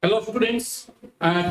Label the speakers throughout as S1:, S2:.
S1: Hello students,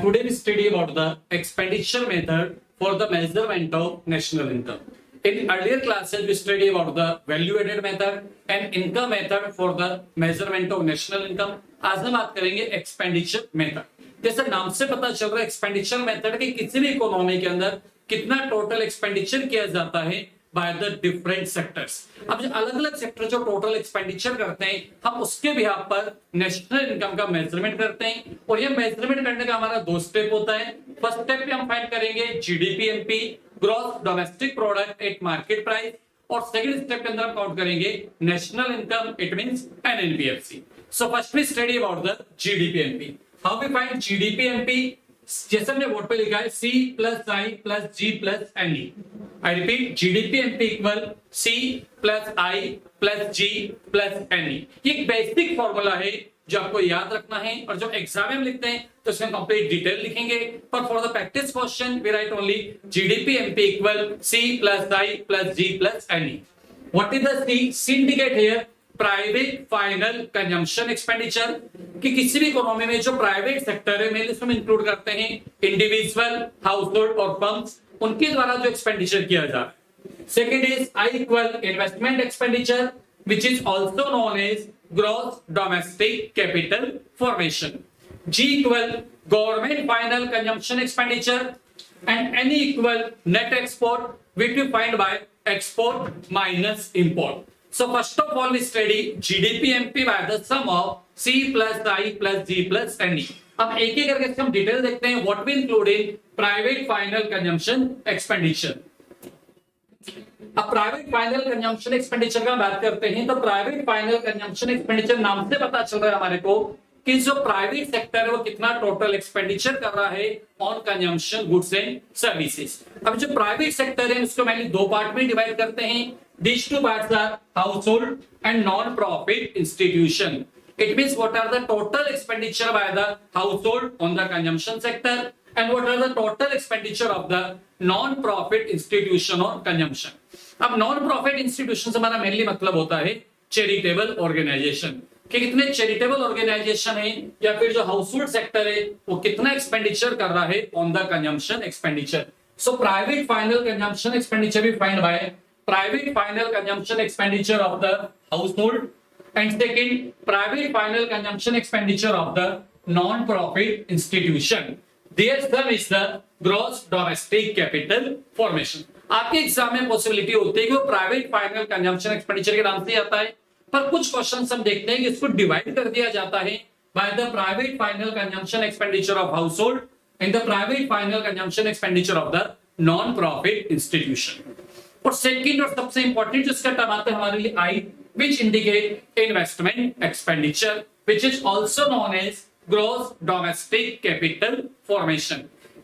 S1: today we study about the expenditure method for the measurement of national income. In earlier classes we study about the value added method and income method for the measurement of national income. आज हम बात करेंगे expenditure method. जैसे नाम से पता चल रहा है एक्सपेंडिचर मेथड कि किसी भी इकोनॉमी के अंदर कितना टोटल एक्सपेंडिचर किया जाता है बाय द डिफरेंट सेक्टर्स। अब जो अलग अलग सेक्टर जो टोटल एक्सपेंडिचर करते हैं हम उसके बिहाफ पर नेशनल इनकम का मेजरमेंट करते हैं और ये मेजरमेंट करने का हमारा दो स्टेप होता है। फर्स्ट स्टेप पे हम फाइंड करेंगे GDP MP, gross domestic product at market price, और सेकंड स्टेप के अंदर हम काउंट करेंगे national income, it means NNPFC. So first we study about the GDP MP. How we find GDP MP? जैसे हमने बोर्ड पे लिखा है C plus I plus G plus N E. I repeat, GDP MP equal C plus I plus G plus N E. ये एक basic formula है जो आपको याद रखना है और जब एग्जाम में लिखते हैं तो इसमें कंप्लीट डिटेल लिखेंगे, पर for the practice question we write only GDP MP equal C plus I plus G plus N E. What is the C? C indicate here private final consumption expenditure, कि किसी भी economy में जो private sector है mainly इसमें include करते हैं individual, household और फर्म्स, उनके द्वारा जो एक्सपेंडिचर किया जा रहा है। Second is I equal investment expenditure which is also known as gross domestic capital formation. G equal government final consumption expenditure and N equal net export which we find by export minus import. So first of all we study GDP MP by the sum of C plus I plus G plus NE. अब एक एक करके हम detail देखते हैं what we include in private final consumption expenditure. अब private final consumption expenditure का बात करते हैं तो प्राइवेट फाइनल कंजम्पशन एक्सपेंडिचर नाम से पता चल रहा है हमारे को कि जो प्राइवेट सेक्टर है वो कितना टोटल एक्सपेंडिचर कर रहा है on consumption goods and services. अब जो प्राइवेट सेक्टर है उसको मैंने दो पार्ट में डिवाइड करते हैं। These two parts are household and non-profit institution. It means what are the total expenditure by the household on the consumption sector and what are the total expenditure of the non-profit institution on consumption. अब non-profit institution से हमारा mainly मतलब होता है charitable organisation, कि कितने charitable organisation है या फिर जो हाउसहोल्ड सेक्टर है वो कितना एक्सपेंडिचर कर रहा है on the consumption expenditure. So private final consumption expenditure भी find by private final consumption expenditure of the household and second private final consumption expenditure of the non-profit institution. Their sum is the gross domestic capital formation. आपके exam में possibility होती है कि वो private final consumption expenditure के नाम से आता है, पर कुछ क्वेश्चन हम देखते हैं कि इसको डिवाइड कर दिया जाता है by the private final consumption expenditure of household and the private final consumption expenditure of the non profit institution. और सेकंड और सबसे इंपॉर्टेंट जिसका टर्म आता है हमारे लिए I, which indicate investment expenditure which is also known as gross domestic capital formation.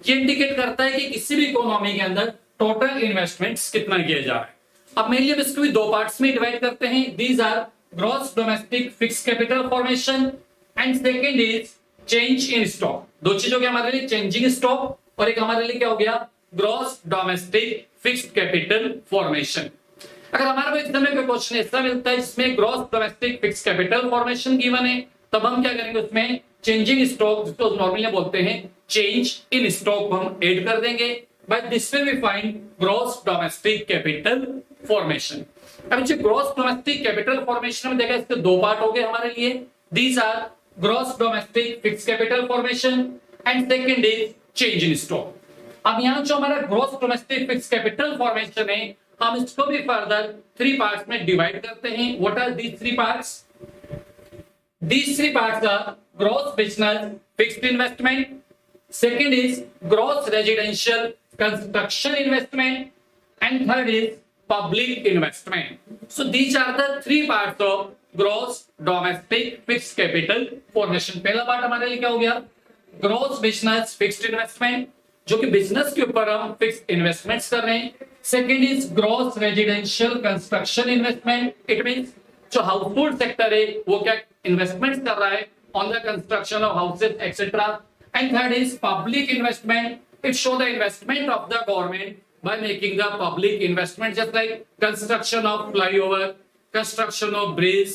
S1: ये indicate करता है कि किसी भी इकोनॉमी के अंदर टोटल इन्वेस्टमेंट्स कितना किया जा रहा है। अब मेनली हम इसको भी दो पार्ट्स में डिवाइड करते हैं। These are gross domestic fix capital formation and second is change in stock. दो चीजों के हमारे लिए चेंजिंग स्टॉक और एक हमारे लिए क्या हो गया gross domestic fixed capital formation. अगर हमारे को एग्जाम में कोई क्वेश्चन ऐसा मिलता है जिसमें gross domestic fixed capital formation given है तब हम क्या करेंगे उसमें चेंजिंग स्टॉक, जिसको नॉर्मली बोलते हैं चेंज इन स्टॉक, हम ऐड कर देंगे। By this way we find gross domestic capital formation. अब जो ग्रॉस डोमेस्टिक कैपिटल फॉर्मेशन में देखा इसके दो पार्ट हो गए हमारे लिए। These are gross domestic fixed capital formation and second is change in stock. अब यहाँ जो हमारा gross domestic fixed capital formation है हम इसको भी फर्दर थ्री पार्ट्स में डिवाइड करते हैं। What are these three parts? These three parts are gross business fixed investment, second is gross residential construction investment, and third is public investment. So these are the three parts of gross domestic fixed capital formation. पहला part हमारे लिए क्या हो गया gross business fixed investment, जो कि business के ऊपर हम फिक्स्ड इन्वेस्टमेंट्स कर रहे हैं। Second is gross residential construction investment, it means जो हाउसहोल्ड सेक्टर है वो क्या इन्वेस्टमेंट्स कर रहा है on the construction of houses etcetera. And third is public investment, it show the investment of the government by making the public investment just like construction of flyover, construction of bridge,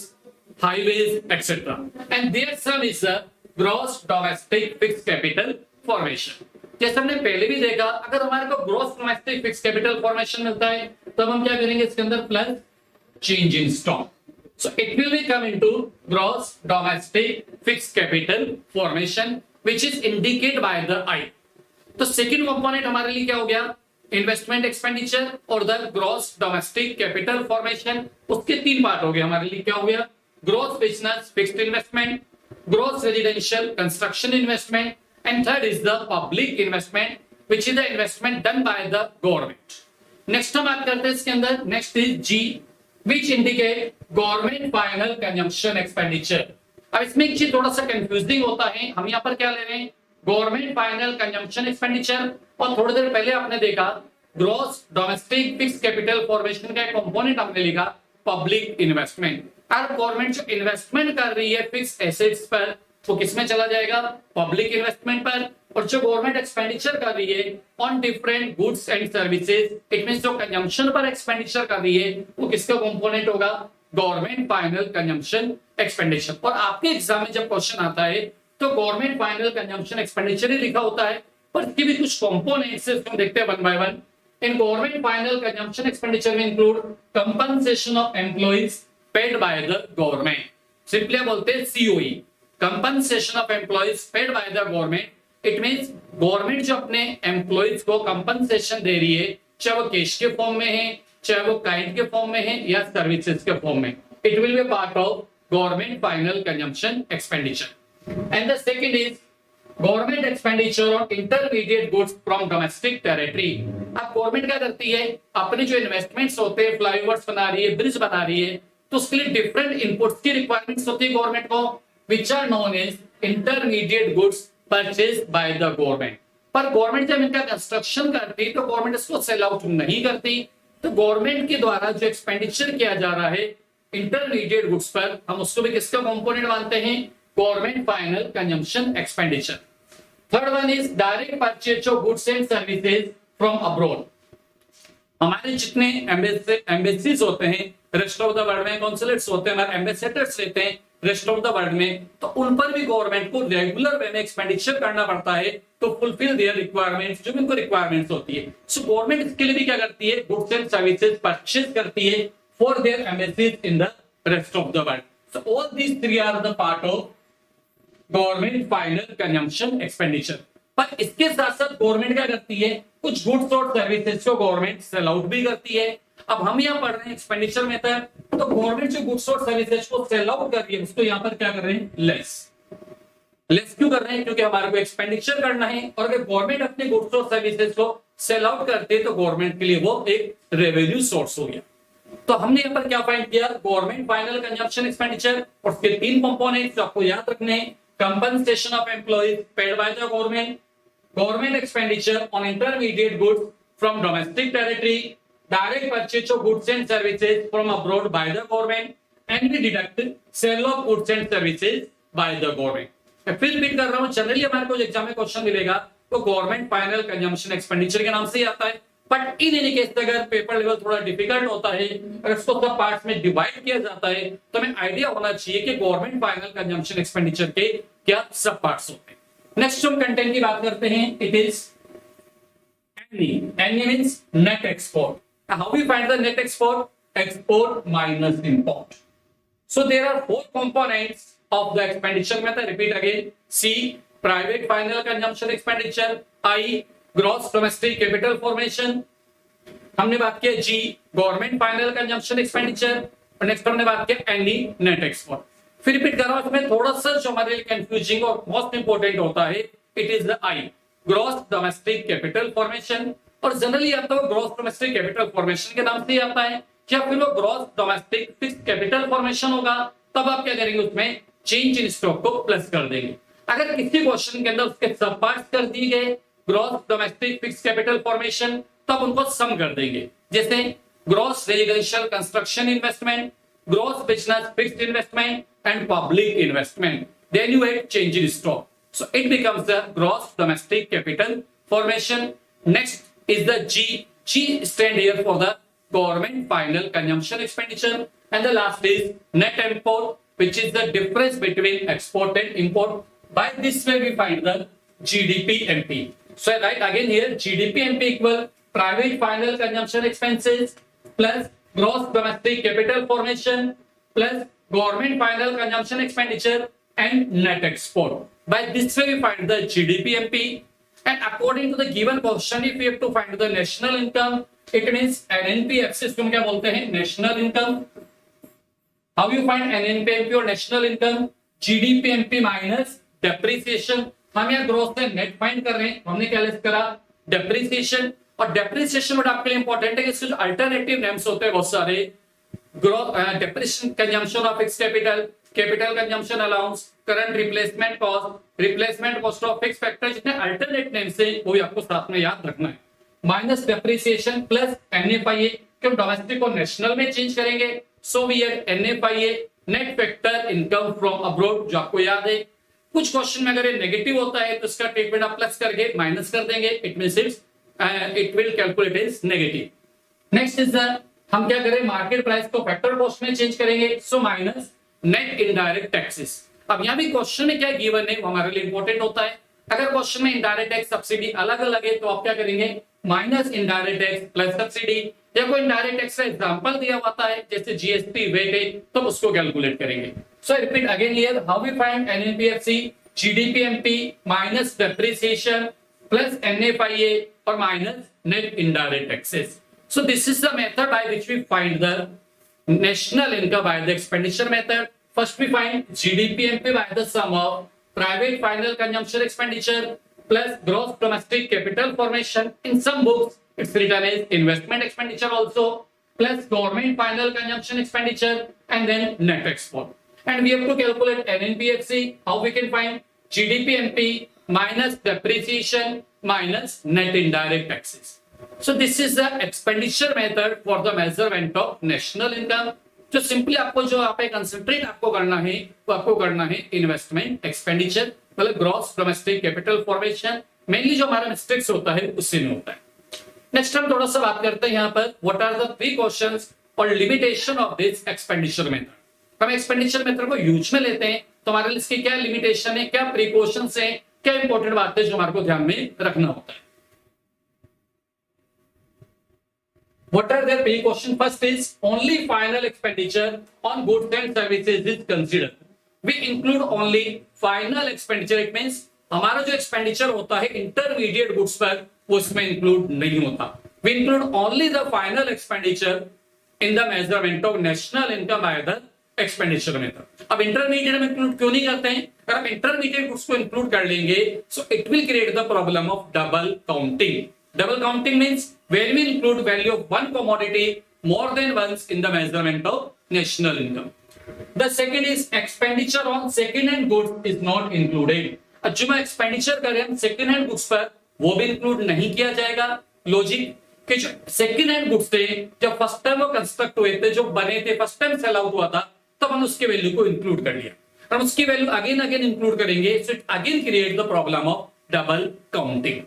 S1: highways, etc. And their sum is the gross domestic fix capital formation. जैसे हमने पहले भी देखा, अगर हमारे को gross domestic fix capital formation मिलता है तब हम क्या करेंगे इसके अंदर plus change in stock. So it will be come into gross domestic fixed capital formation which is indicated by the I। तो सेकंड कंपोनेंट हमारे लिए क्या हो गया, इन्वेस्टमेंट एक्सपेंडिचर और the gross domestic capital formation. उसके तीन पार्ट हो गए हमारे लिए, क्या हो गया, gross business fixed investment, gross residential construction investment and third is the public investment which is the investment done by the government. Next हम बात करते हैं इसके अंदर, next is G which indicate government final consumption expenditure। अब इसमें एक चीज थोड़ा सा कंफ्यूजिंग होता है, हम यहाँ पर क्या ले रहे हैं, गवर्नमेंट फाइनल कंजम्पशन एक्सपेंडिचर, और थोड़ी देर पहले आपने देखा gross domestic fix capital formation का एक कंपोनेंट हमने लिखा पब्लिक इन्वेस्टमेंट। अब गवर्नमेंट जो इन्वेस्टमेंट कर रही है फिक्स एसेट्स पर वो किसमें चला जाएगा, पब्लिक इन्वेस्टमेंट पर, और जो गवर्नमेंट एक्सपेंडिचर कर रही है on different goods and services, it means जो कंजम्पशन पर एक्सपेंडिचर कर रही है वो किसका कंपोनेंट होगा, गवर्नमेंट फाइनल कंजम्पशन एक्सपेंडिचर। और आपके एग्जाम में जब क्वेश्चन आता है तो गवर्नमेंट फाइनल कंजम्पशन एक्सपेंडिचर ही लिखा होता है, पर इसके भी कुछ कंपोनेंट्स हम देखते हैं वन बाय वन। इन गवर्नमेंट फाइनल कंजम्पशन एक्सपेंडिचर में include compensation of employees paid by the government, simply बोलते हैं COE, compensation of employees paid by the government. It means government जो अपने एम्प्लॉइज को कंपनसेशन दे रही है, चाहे वो कैश के फॉर्म में है, चाहे वो काइंड के फॉर्म में है या सर्विसेज के फॉर्म में, it will be part of government final consumption expenditure. And the second is government expenditure on intermediate goods from domestic territory. अब गवर्नमेंट क्या करती है, अपने जो इन्वेस्टमेंट्स होते हैं, फ्लाईओवर्स बना रही है, ब्रिज बना रही है, तो उसके लिए डिफरेंट इनपुट्स की रिक्वायरमेंट्स होती है गवर्नमेंट को, which are known as intermediate goods purchased by the government। पर गवर्नमेंट जब इनका कंस्ट्रक्शन करती है तो गवर्नमेंट इसको सेल आउट नहीं करती, तो गवर्नमेंट के द्वारा जो एक्सपेंडिचर किया जा रहा है इंटरमीडिएट गुड्स पर, हम उसको भी किसका कंपोनेंट मानते हैं, government final consumption expenditure. Third one is direct purchase of goods and services from abroad. हमारे जितने एम्बेसीज होते हैं रेस्ट ऑफ द वर्ल्ड में, कॉन्सुलेट्स होते हैं, हमारे एम्बेसडर्स रहते हैं रेस्ट ऑफ द वर्ल्ड में, तो उन पर भी गवर्नमेंट को रेगुलर वे में एक्सपेंडिचर करना पड़ता है टू फुलफिल देयर रिक्वायरमेंट्स, जो भी उनको रिक्वायरमेंट्स होती है। सो गवर्नमेंट इसके लिए भी क्या करती है, गुड्स एंड सर्विसेज परचेज करती है for their embassies in the rest of the world. So all these three are the part of government final consumption expenditure. पर इसके साथ साथ गवर्नमेंट क्या करती है, कुछ गुड्स और सर्विसेज को गवर्नमेंट सेल आउट भी करती है। अब हम यहाँ पढ़ रहे हैं एक्सपेंडिचर मेथड, तो गवर्नमेंट जो गुड्स और सर्विसेज को सेल आउट कर रही है उसको यहाँ पर क्या कर रहे हैं, लेस क्यों कर रहे हैं, क्योंकि हमारे को एक्सपेंडिचर करना है, और अगर गवर्नमेंट अपने गुड्स और सर्विसेज को सेल आउट करते हैं तो गवर्नमेंट के लिए वो एक रेवेन्यू सोर्स हो गया। तो हमने यहाँ पर क्या फाइंड किया, गवर्नमेंट फाइनल कंजम्पशन एक्सपेंडिचर और उसके तीन कंपोनेंट्स आपको याद रखने हैं, compensation of employees paid by the government, government expenditure on intermediate goods from domestic territory, direct purchase of goods and services from abroad by the government, and we deduct sale of goods and services by the government। मैं फिर repeat कर रहा हूं, generally हमारे को exam में question मिलेगा तो गवर्नमेंट फाइनल कंजम्पशन एक्सपेंडिचर के नाम से ही आता है, बट इन एनी केस अगर पेपर लेवल थोड़ा डिफिकल्ट होता है, अगर इसको सब पार्ट्स में डिवाइड किया जाता है तो हमें आइडिया होना चाहिए कि गवर्नमेंट फाइनल कंजम्पशन एक्सपेंडिचर के क्या सब पार्ट्स होते हैं। नेक्स्ट हम कंटेंट की बात करते हैं, it is any means net export. How we find the net export? Export minus import. So there are four components of the expenditure method. Repeat again. C, private final consumption expenditure. I, gross domestic capital formation. हमने बात किया G, government final consumption expenditure. और next हमने बात किया N, net export. फिर repeat कर रहा हूं, इसमें थोड़ा सा जो हमारे लिए कंफ्यूजिंग और मोस्ट इंपोर्टेंट होता है, it is the I, gross domestic capital formation। और जनरली आता है ग्रॉस डोमेस्टिक कैपिटल फॉर्मेशन के नाम से ही आता है, या फिर वो gross domestic fixed capital formation होगा, तब आप क्या करेंगे, उसमें चेंज इन स्टॉक को प्लस कर देंगे। अगर किसी क्वेश्चन के अंदर उसके सब पार्ट्स कर दिए गए gross domestic fixed capital formation, तब उनको सम कर देंगे, जैसे gross residential construction investment, gross business fixed investment and public investment, then you have change in stock, so it becomes the gross domestic capital formation. Next is the G. G stand here for the government final consumption expenditure, and the last is net import, which is the difference between export and import. By this way we find the GDP-MP. So I write again here GDP-MP equal private final consumption expenses plus gross domestic capital formation plus government final consumption expenditure and net export. By this way we find the GDP-MP. And according to the given question, if we have to find the national income, it means NNP-FC, इसको हम क्या बोलते हैं? National income. How you find NNP-MP और national income? GDP-MP minus depreciation. हम यहाँ growth से net find कर रहे हैं, हमने क्या लिस्ट करा? डेप्रिसिएशन. और डेप्रिसिएशन वर्ड आपके लिए इंपॉर्टेंट है कि इसके जो अल्टरनेटिव नेम्स होते हैं बहुत सारे, growth, depreciation, consumption of fix capital, capital consumption allowance, current replacement cost of fix factor, जितने अल्टरनेट नेम्स है वो भी आपको साथ में याद रखना है. माइनस डेप्रिसिएशन प्लस NFIA, क्यों डोमेस्टिक और नेशनल में चेंज करेंगे, so we have NFIA net factor income from abroad, जो आपको याद है. कुछ क्वेश्चन में अगर ये नेगेटिव होता है तो इसका ट्रीटमेंट आप प्लस करके माइनस कर देंगे, it means it will calculate is negative. Next is हम क्या करें, मार्केट प्राइस को फैक्टर कॉस्ट में चेंज करेंगे, so minus net indirect taxes. अब यहाँ भी क्वेश्चन में क्या गिवन है वो हमारे लिए इंपॉर्टेंट होता है. अगर क्वेश्चन में इनडायरेक्ट टैक्स सब्सिडी अलग अलग है तो आप क्या करेंगे, minus indirect tax plus subsidy. या कोई इनडायरेक्ट टैक्स का एग्जांपल दिया हुआ है जैसे जीएसटी वेट है तो उसको कैलकुलेट करेंगे. So repeat again here, how we find NNP-FC, GDP-MP minus depreciation plus NFIA or minus net indirect taxes. So this is the method by which we find the national income by the expenditure method. First we find GDP-MP by the sum of private final consumption expenditure plus gross domestic capital formation. In some books it's written as investment expenditure also, plus government final consumption expenditure and then net export. And we have to calculate NNP-FC. How we can find GDP-MP minus depreciation minus net indirect taxes. So this is the expenditure method for the measurement of national income. जो simply आपको जो आप एक concentrate आपको करना है वो आपको करना है इन्वेस्टमेंट एक्सपेंडिचर, मतलब gross domestic capital formation. Mainly जो हमारा मिस्टेक्स होता है उससे में होता है. नेक्स्ट हम थोड़ा सा बात करते हैं यहाँ पर व्हाट आर द प्रीकॉशंस और limitation of this expenditure method. हम एक्सपेंडिचर मेथड को यूज में लेते हैं तो हमारे लिए इसकी क्या लिमिटेशन है, क्या प्रिकॉशंस है, क्या इंपॉर्टेंट बात है जो हमारे को ध्यान में रखना होता है. What are their precautions? First is only final expenditure on goods and services is considered. We include only final expenditure. It means हमारा जो एक्सपेंडिचर होता है इंटरमीडिएट गुड्स पर वो इसमें इंक्लूड नहीं होता. We include only the final expenditure in the measurement of national income by the expenditure method. अब इंटरमीडिएट में इंक्लूड क्यों नहीं करते हैं? अगर हम इंटरमीडिएट गुड्स को इंक्लूड कर लेंगे so it will create the problem of double counting. Double counting means when we include value of one commodity more than once in the measurement of national income. The second is expenditure on second hand goods is not included. जो मैं expenditure करें हम second hand goods पर वो भी include नहीं किया जाएगा. लॉजिक कि जो सेकेंड हैंड गुड्स थे जब फर्स्ट टाइम वो कंस्ट्रक्ट हुए थे, जो बने थे, फर्स्ट टाइम सेल आउट हुआ था, तब हम उसके वैल्यू को इंक्लूड कर लिया. हम उसकी वैल्यू अगेन इंक्लूड करेंगे so it again create the problem of double counting.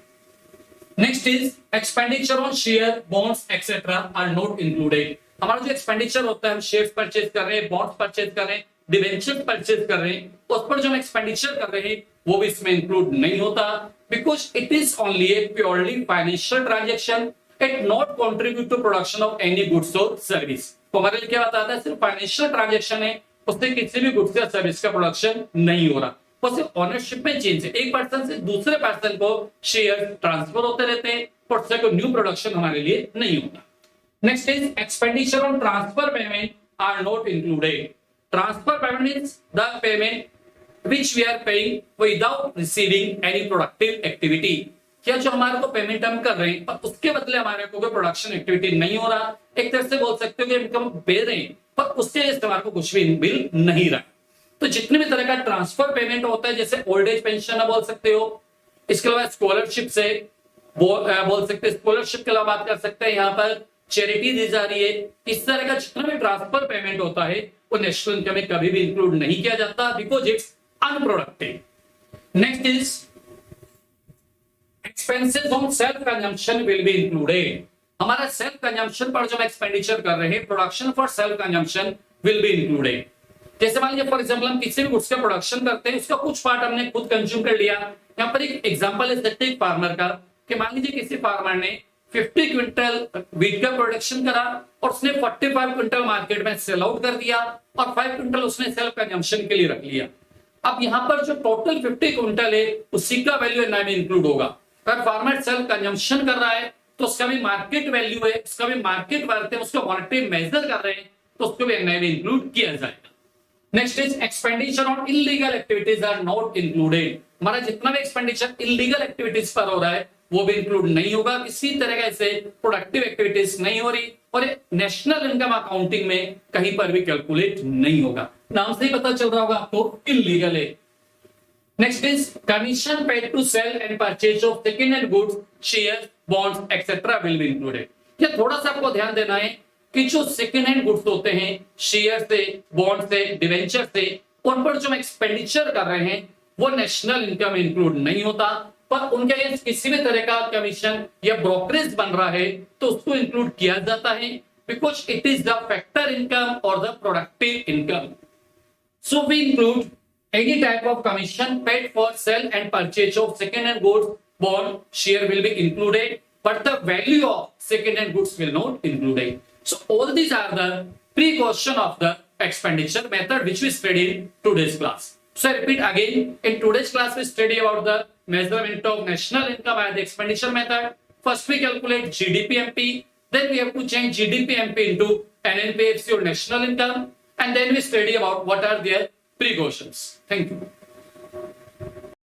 S1: Next is expenditure on share, bonds etcetera are not included. हमारा जो एक्सपेंडिचर होता है, हम शेयर्स परचेज कर रहे हैं, बॉन्ड्स परचेज कर रहे हैं, डिबेंचर परचेज कर रहे हैं, उस पर जो हम एक्सपेंडिचर कर रहे हैं वो भी इसमें इंक्लूड नहीं होता, because it is only a purely financial transaction. It not contribute to production of any goods और सर्विस. तो हमारे लिए क्या बताता है, सिर्फ फाइनेंशियल ट्रांजेक्शन है, उससे किसी भी गुड्स या सर्विस का प्रोडक्शन नहीं हो रहा. वो सिर्फ ओनरशिप में चेंज है, एक पर्सन से दूसरे पर्सन को शेयर ट्रांसफर होते रहते हैं, पर उससे कोई न्यू प्रोडक्शन हमारे लिए नहीं होता. Next is expenditure on transfer payment are not included. Transfer payment means the payment which we are paying without receiving any productive activity. क्या जो हमारे को पेमेंट हम कर रहे हैं पर उसके बदले हमारे को कोई प्रोडक्शन एक्टिविटी नहीं हो रहा. एक तरह से बोल सकते हो कि इनकम दे रहे हैं पर उसके हमारे को कुछ भी मिल नहीं रहा. तो जितने भी तरह का ट्रांसफर पेमेंट होता है, जैसे ओल्ड एज पेंशन बोल सकते हो, इसके अलावा स्कॉलरशिप से बोल सकते हैं, स्कॉलरशिप के अलावा बात कर सकते हैं, यहाँ पर चैरिटी दी जा रही है. इस तरह का जितना भी ट्रांसफर पेमेंट होता है वो नेशनल इनकम में कभी भी इंक्लूड नहीं किया जाता, because it's unproductive. Next is expenses on self consumption will be included. हमारा सेल्फ कंजम्पशन पर जो हम एक्सपेंडिचर कर रहे हैं, production for self consumption will be included. जैसे मान लीजिए फॉर एग्जाम्पल हम किसी भी गुड्स का प्रोडक्शन करते हैं, उसका कुछ पार्ट हमने खुद कंज्यूम कर लिया। यहाँ पर एक एग्जांपल ले सकते हैं एक फार्मर का, कि मान लीजिए किसी फार्मर ने 50 क्विंटल वीट का प्रोडक्शन करा और उसने 45 क्विंटल मार्केट में सेल आउट कर दिया और 5 क्विंटल उसने सेल्फ कंजम्पशन के लिए रख लिया। अब यहाँ पर जो टोटल 50 क्विंटल है उसी का वैल्यू एनआई में इंक्लूड होगा। अगर फार्मर सेल्फ कंजम्पशन कर रहा है तो उसका भी मार्केट वैल्यू है, उसका भी मार्केट वर्थ है, उसको मॉनेटरी मेजर कर रहे हैं तो उसको भी एनआई में इंक्लूड किया जाएगा। Next is expenditure on illegal activities are not included. हमारा जितना भी एक्सपेंडिचर इलीगल एक्टिविटीज पर हो रहा है वो भी इंक्लूड नहीं होगा। किसी तरह से प्रोडक्टिव एक्टिविटीज नहीं हो रही और नेशनल इनकम अकाउंटिंग में कहीं पर भी कैलकुलेट नहीं होगा। नाम से ही पता चल रहा होगा आपको, इलीगल है। Next is commission paid to sale and purchase of second hand goods, shares, bonds etcetera will be included. ये थोड़ा सा आपको ध्यान देना है कि जो सेकंड हैंड गुड्स होते हैं, शेयर से, बॉन्ड से, डिवेंचर से, उन पर जो हम एक्सपेंडिचर कर रहे हैं वो नेशनल इनकम में इंक्लूड नहीं होता, पर उनके लिए किसी भी तरह का कमीशन या ब्रोकरेज बन रहा है तो उसको इंक्लूड किया जाता है, because it is the factor income और the productive income. So we include any type of commission paid for sale and purchase of second hand goods, bond, share will be included, but the value of second hand goods will not included. So all these are the precaution of the expenditure method which we studied in today's class. So I repeat again, in today's class we study about the measurement of national income by the expenditure method. First we calculate GDP-MP, then we have to change GDP-MP into NNPFC or national income, and then we study about what are their precautions. Thank you.